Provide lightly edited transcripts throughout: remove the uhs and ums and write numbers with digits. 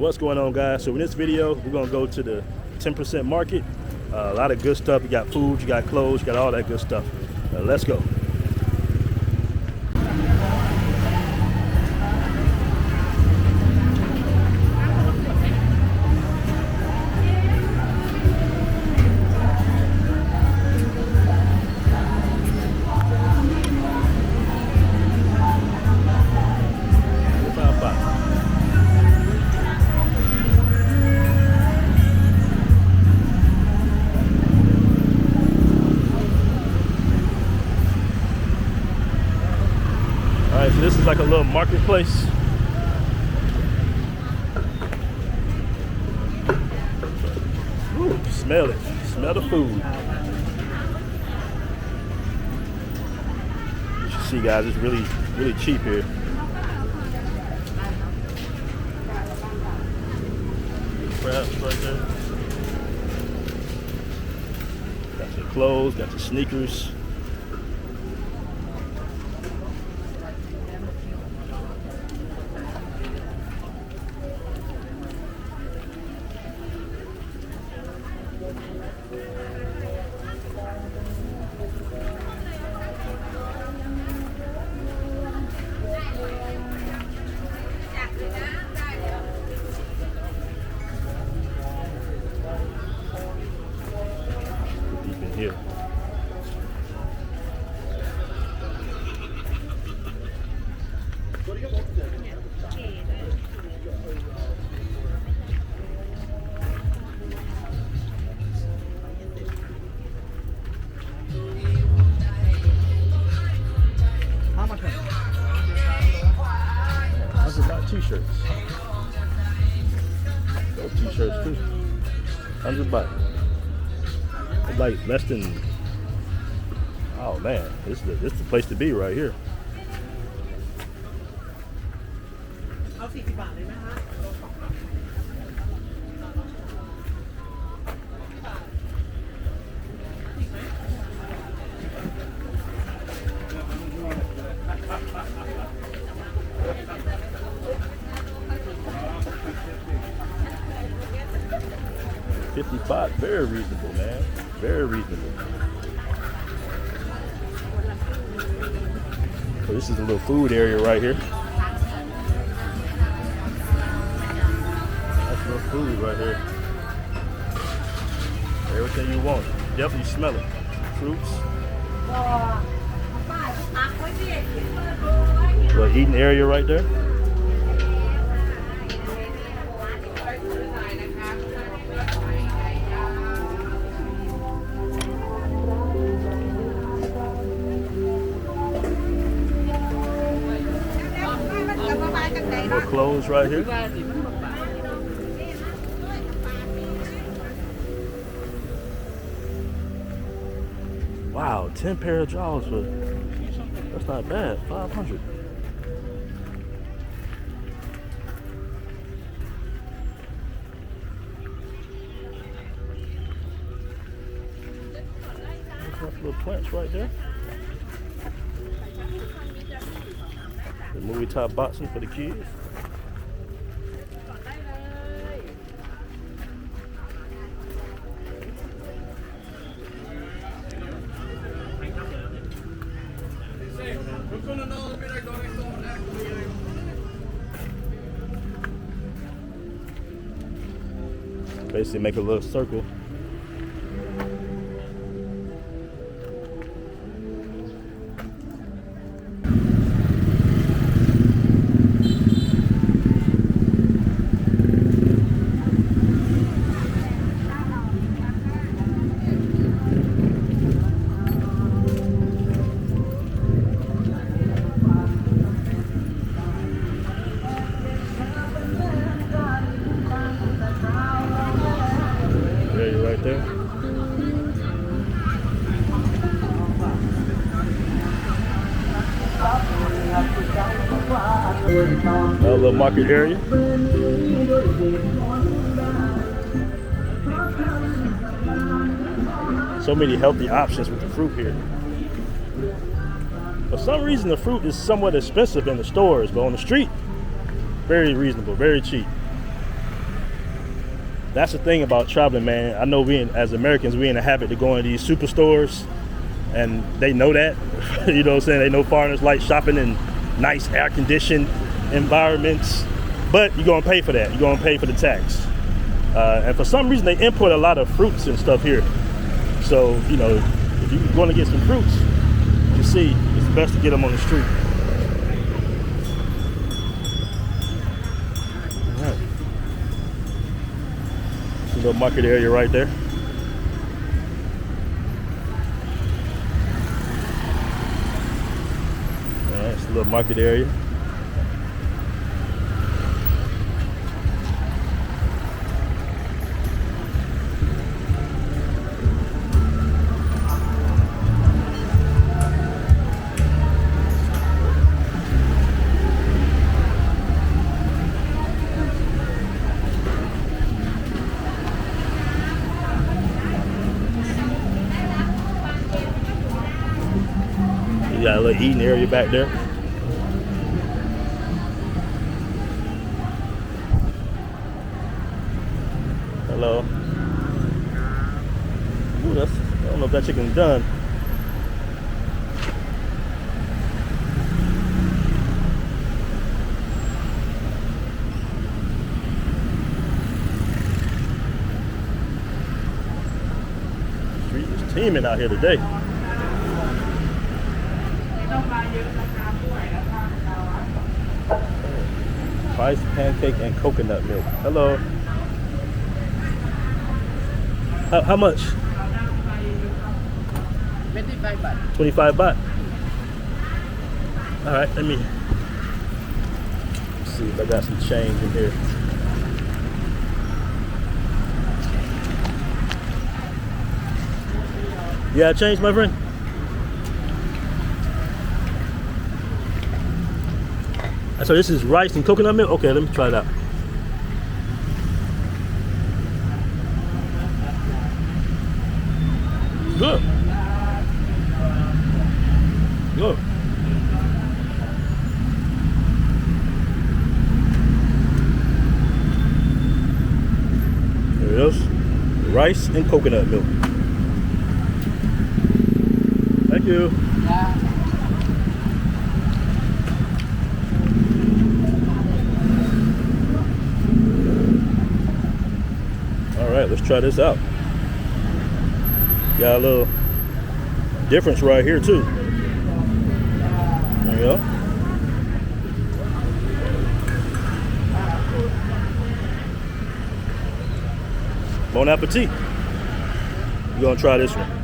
What's going on, guys? So in this video we're gonna go to the 10% market. A lot of good stuff. You got food, you got clothes, you got all that good stuff. Let's go. Alright, so this is like a little marketplace. Ooh, smell it. Smell the food. You should see, guys, it's really cheap here. Crabs right there. Got your clothes, got your sneakers. Deep in here. How much? How's about t-shirts? Those t-shirts too. 100 baht. It's like less than. Oh man, this is the place to be right here. เอา40 บาทเลยไหมฮะ 50 baht, very reasonable, man. Very reasonable. So this is a little food area right here. That's little food right here. Everything you want. Definitely smell it. Fruits. Little eating area right there. More clothes right here. Wow, 10 pair of jaws for, that's not bad, 500. Little plants right there. The movie top boxing for the kids. Basically make a little circle. Right there. Another little market area. So many healthy options with the fruit here. For some reason, the fruit is somewhat expensive in the stores, but on the street, very reasonable, very cheap. that's the thing about traveling, man. I know as Americans, we in the habit to go into these superstores, and they know that. You know what I'm saying? They know foreigners like shopping in nice air-conditioned environments, but you're gonna pay for that. You're gonna pay for the tax. And for some reason, they import a lot of fruits and stuff here. So, you know, if you're going to get some fruits, you see, it's best to get them on the street. All right. It's a little market area right there. All right, it's a little market area. You got a little eating area back there. Hello. Ooh, I don't know if that chicken's done. Street is teeming out here today. Rice, pancake, and coconut milk. Hello. How much? 25 baht. 25 baht. All right, let me see if I got some change in here. Yeah, change, my friend. So this is rice and coconut milk? Okay, let me try it out. Good. Good. There it is. Rice and coconut milk. Thank you. All right, let's try this out. Got a little difference right here too. There you go. Bon appetit. We're gonna try this one.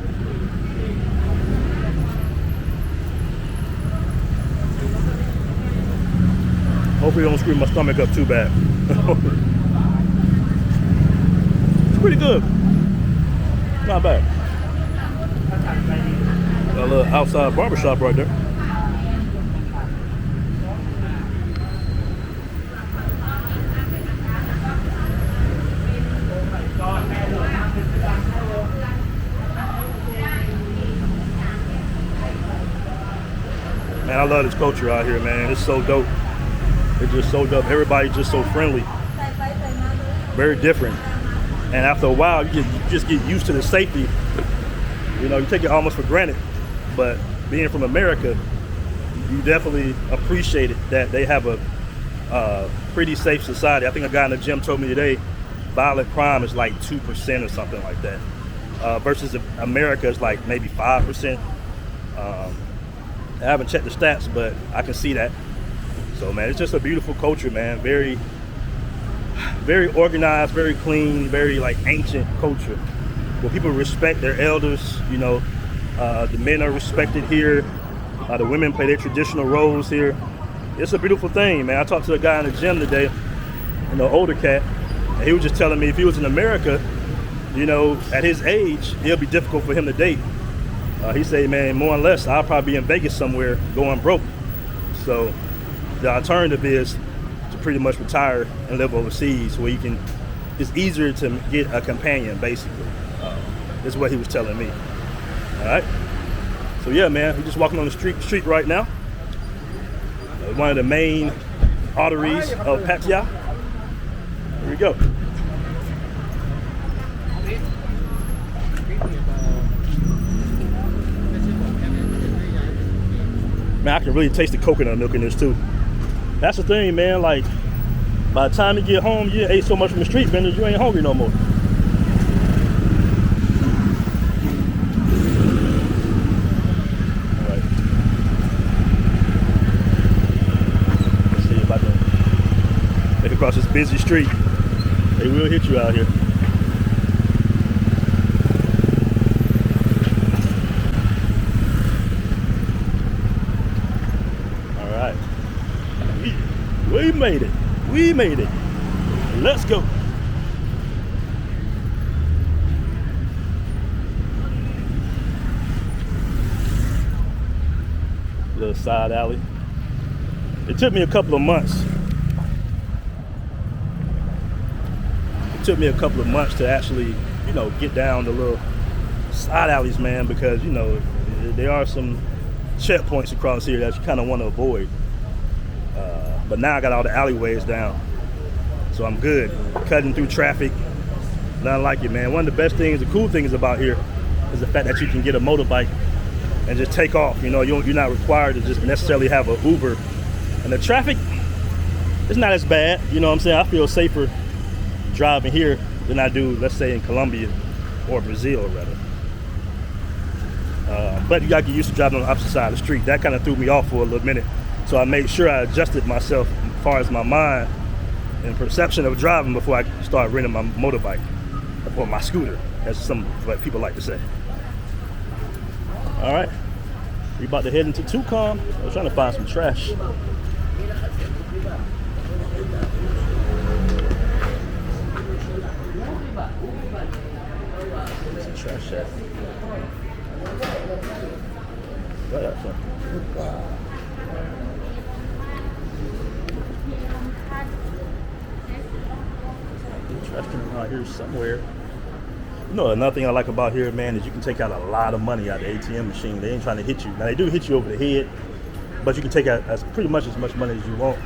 Hopefully it don't screw my stomach up too bad. It's pretty good. Not bad. Got a little outside barbershop right there. Man, I love this culture out here, man. It's so dope. It's just so dope. Everybody's just so friendly. Very different. And after a while, you just get used to the safety. You know, you take it almost for granted. But being from America, you definitely appreciate it that they have a pretty safe society. I think a guy in the gym told me today, violent crime is like 2% or something like that. Versus America is like maybe 5%. I haven't checked the stats, but I can see that. So man, it's just a beautiful culture, man. Very, very organized, very clean, very like ancient culture where people respect their elders. You know, the men are respected here. The women play their traditional roles here. It's a beautiful thing, man. I talked to a guy in the gym today, an older cat, and he was just telling me if he was in America, you know, at his age, it'll be difficult for him to date. He said, man, more or less, I'll probably be in Vegas somewhere going broke. So the alternative is to pretty much retire and live overseas where you can, it's easier to get a companion, basically. That's what he was telling me. All right. So yeah, man, we're just walking on the street right now. One of the main arteries of Pattaya. Here we go. Man, I can really taste the coconut milk in this too. That's the thing, man. Like, by the time you get home, you ate so much from the street vendors, you ain't hungry no more. All right. Let's see if I can make it across this busy street. They will hit you out here. All right. We made it. We made it. Let's go. Little side alley. It took me a couple of months. It took me a couple of months to actually, you know, get down the little side alleys, man, because, you know, there are some checkpoints across here that you kind of want to avoid. But now I got all the alleyways down, so I'm good. Cutting through traffic, nothing like it, man. One of the best things, the cool things about here is the fact that you can get a motorbike and just take off. You know, you're not required to just necessarily have an Uber. And the traffic, it's not as bad. You know what I'm saying? I feel safer driving here than I do, let's say, in Colombia or Brazil, rather. But you got to get used to driving on the opposite side of the street. That kind of threw me off for a little minute. So I made sure I adjusted myself as far as my mind and perception of driving before I start renting my motorbike or my scooter, as some what people like to say. All right, we about to head into Tucum. I'm trying to find some trash. Some trash shack. Right up front. Trash can out here somewhere. You know, another thing I like about here, man, is you can take out a lot of money out of the ATM machine. They ain't trying to hit you. Now, they do hit you over the head, but you can take out pretty much as much money as you want.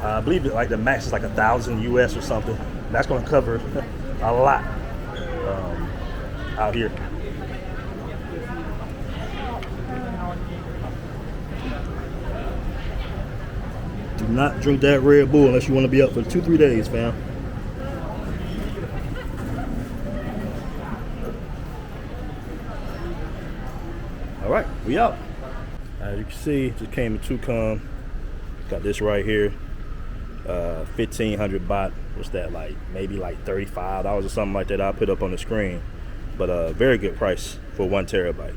I believe that, like, the max is like 1,000 US or something. That's going to cover a lot out here. Do not drink that Red Bull unless you want to be up for 2-3 days, fam. All right, we out. As you can see, just came to Tucum. Got this right here, 1,500 baht. What's that, like maybe like $35 or something like that? I'll put up on the screen, but very good price for 1 terabyte.